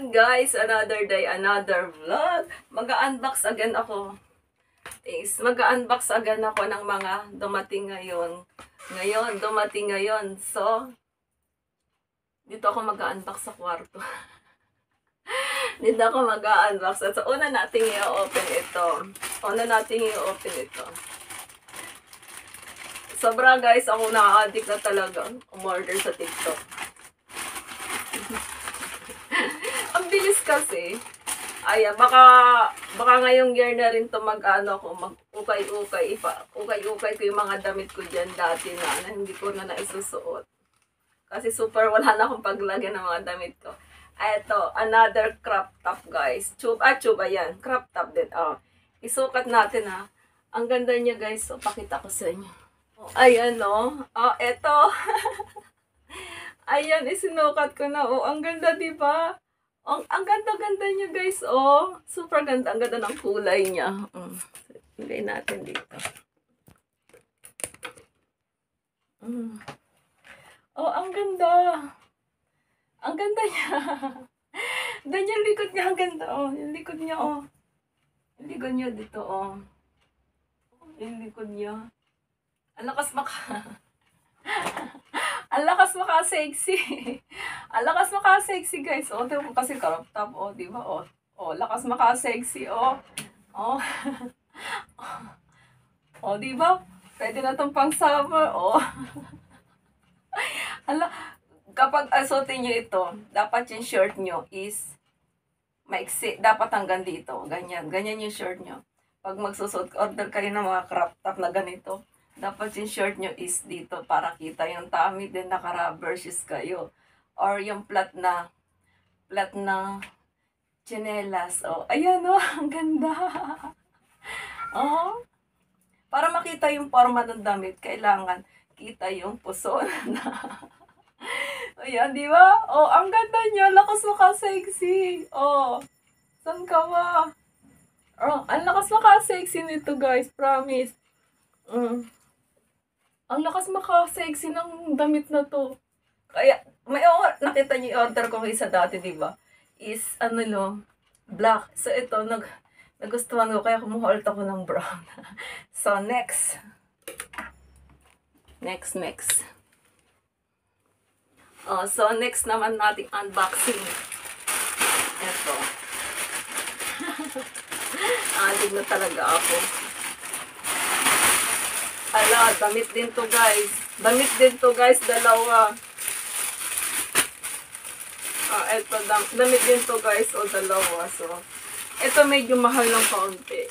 morning guys, another day, another vlog. Mag-unbox again ako. Mag-unbox again ako ng mga dumating ngayon. Dumating ngayon. So, dito ako mag-unbox sa kwarto. Dito ako mag-unbox. So, una natin i-open ito. Sobra guys, ako na-addict na talaga umorder sa TikTok. Ang bilis kasi. Ay, baka ngayong year na rin to mag-ukay-ukay ko yung mga damit ko dyan dati na hindi ko na naisusuot. Kasi super wala na akong paglagyan ng mga damit ko. Ito, another crop top guys. Tube, yan. Crop top din. Isukat natin ha. Ang ganda niya guys. So, pakita ko sa inyo. Ayan o. Ito. Ayan, isinukat ko na. Ang ganda diba? Ang ganda-ganda niya guys, super ganda. Ang ganda ng kulay niya. Ilagay natin dito. Ang ganda. Ang ganda niya. Dan yung likod niya, ang ganda, Yung likod niya, Yung likod niya dito, Yung likod niya. Ang lakas Ang lakas maka-sexy. Ang lakas maka-sexy, guys. Diba kasi crop top, diba? Lakas maka-sexy, diba? Pwede na itong pang summer, Kapag asuotin nyo ito, dapat yung short nyo is maiksi. Dapat hanggang dito. Ganyan. Ganyan yung short nyo. Pag magsusot, order kayo ng mga crop top na ganito, dapat yung short nyo is dito para kita yung tummy, then naka-rubber shoes kayo. Or yung flat na chinelas. Ayan ang ganda. Para makita yung forma ng damit, kailangan kita yung puso na. Ayan, di ba? Ang ganda niya. Lakas maka-sexy. Saan ka ba? Ang lakas maka-sexy nito, guys. Promise. Ang lakas maka-sexy ng damit na to. Kaya, nakita niyo yung order ko isa dati, di ba? Is, black. So, ito, nagustuhan ko, kaya kumuha ako ng brown. So, next. So, next naman nating unboxing. Ito. Alig na talaga ako. Damit din to guys. Dalawa. Ito, damit din to guys. Dalawa. So, ito medyo mahal ng kaunti.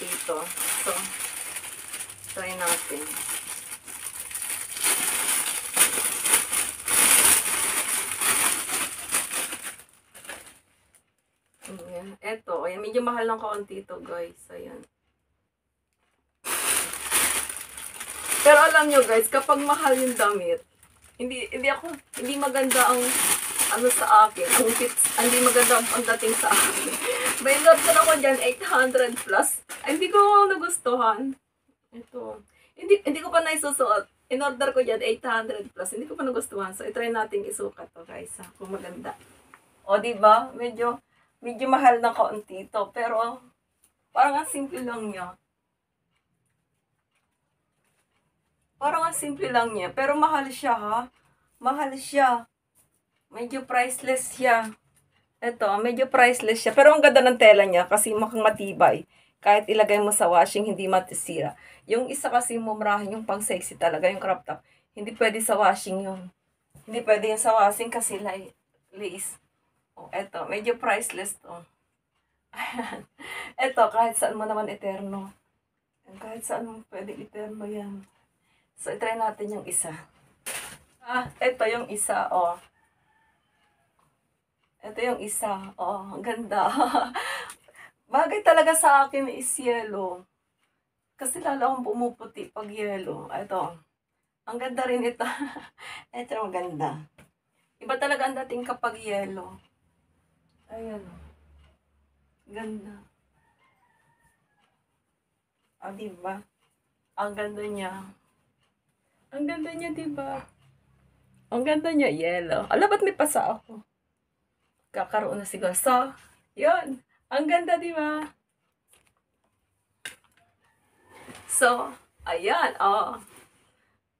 Ito. So, try natin. Ayan, medyo mahal ng kaunti ito, guys. Ayan. Pero alam nyo, guys, kapag mahal yung damit, hindi maganda ang sa akin. Hindi maganda ang dating sa akin. May load ko na ko dyan, 800 plus. Hindi ko nagustuhan. Ito. Hindi ko pa naisusuot. In-order ko dyan, 800 plus. Hindi ko pa nagustuhan. So, itry natin isukat to, guys. Kung maganda. Diba? Medyo mahal na kaunti ito. Pero, parang ang simple lang niya. Pero mahal siya, ha? Mahal siya. Medyo priceless siya. Ito, medyo priceless siya. Pero ang ganda ng tela niya kasi mukhang matibay. Kahit ilagay mo sa washing, hindi matisira. Yung isa kasi mumurahin, yung pang sexy talaga, yung crop top. Hindi pwede sa washing yun. Hindi pwede yung sa washing kasi lace. Eto, medyo priceless to. Eto, kahit saan mo naman eterno. Kahit saan mo pwede eterno yan. So, itry natin yung isa. Eto yung isa, Ito yung isa, ang ganda. Bagay talaga sa akin is yellow. Kasi lalo akong pumuputi pag yellow. Ito, ang ganda rin ito. Ito ang ganda. Iba talaga ang dating kapag yellow. Ayan. Ganda. Diba? Ang ganda niya. Ang ganda niya, diba? Ang ganda niya, yellow. Ba't may pasa ako? magkakaroon na siguro. So, yun. Ang ganda, di ba? So, ayan, oh.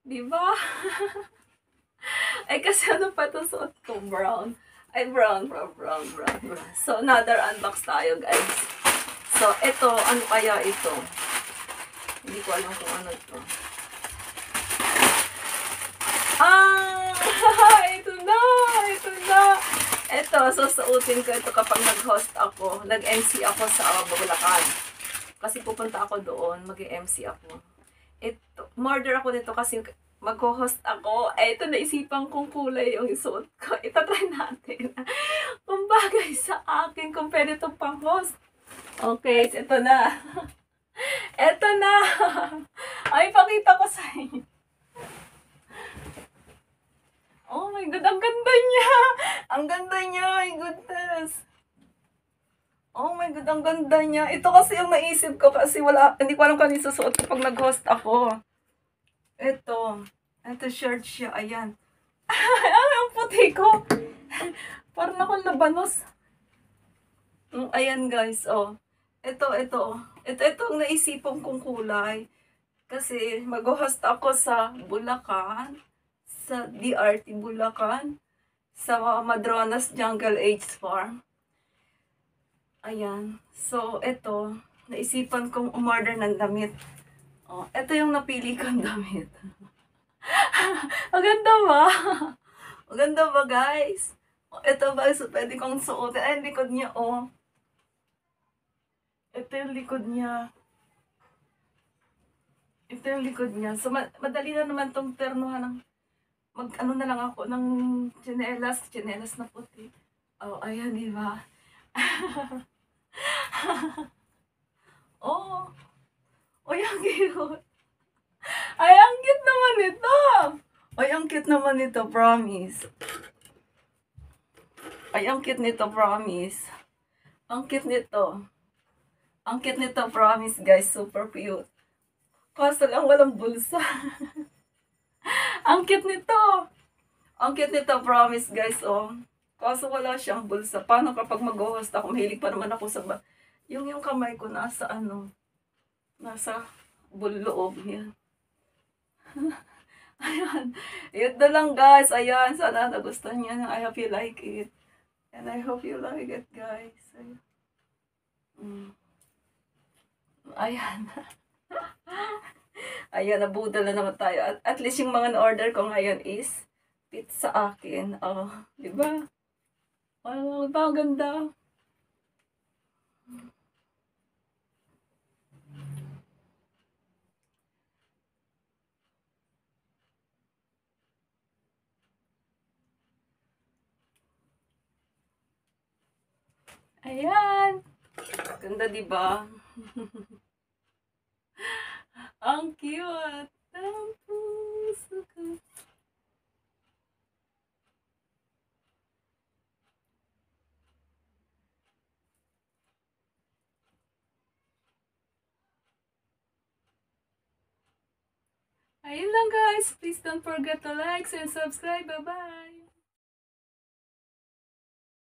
Di ba? Ay, kasi ano pa to suot ko? Brown. Ay, brown. So, another unbox tayo, guys. So, ito, ano kaya ito? Hindi ko alam kung ano ito. Ito na! Ito, susuotin ko ito kapag nag-host ako. Nag-MC ako sa Bulacan. Kasi pupunta ako doon, mag-MC ako. Ito, order ako nito kasi mag-host ako. Ito, naisipan kong kulay yung isuot ko. Itatry natin. Kung bagay sa akin, kung pwede ito pang-host. Okay, ito na. Ito na. Ay, pakita ko sa inyo. Oh my God, ang ganda niya! Ang ganda niya, my goodness! Oh my God, ang ganda niya. Ito kasi yung naisip ko kasi hindi ko alam kung isusuot ko pag nag-host ako. Ito shirt siya, ayan. Ay, ang puti ko! Parang akong labanos. Ayan guys, oh. Ito ang naisipan kong kulay. Kasi mag-host ako sa Bulacan. Sa DRT Bulacan, sa Madronas Jungle Age Farm. Ayan. So, ito, naisipan kong umorder ng damit. Oh, ito yung napili kong damit. Maganda ba? Maganda ba, guys? Oh, ito ba, so, pwede kong suotin. Ay, likod niya, oh. Ito yung likod niya. So, madali na naman tong ternuhan ng ano na lang ako ng tsinelas na puti. Oh, ayan, di ba? Oh. Ay, ang cute. Ay, ang cute naman ito. Ay, ang cute naman ito, promise. Ay, ang cute nito, promise. Ang cute nito. Ang cute nito, promise, guys. Super cute. Kaso lang walang bulsa. Ang cute nito. Ang cute nito, promise, guys, oh. Kaso wala siyang bulsa. Paano kapag mag-host ako? Mahilig pa naman ako sa yung kamay ko nasa nasa loob. Yan. Ayan. Yun na lang, guys. Ayan. Sana nagustuhan niyo. I hope you like it. And I hope you like it, guys. Ayan. Ayan, nabudol na naman tayo. At least yung mga na-order ko ngayon is fit sa akin. Oh, di ba? Oh, diba? Ang ganda. Ayan. Ganda, di ba? Ang cute. Ang puso ko. Ayun lang, guys. Please don't forget to like and subscribe. Bye-bye.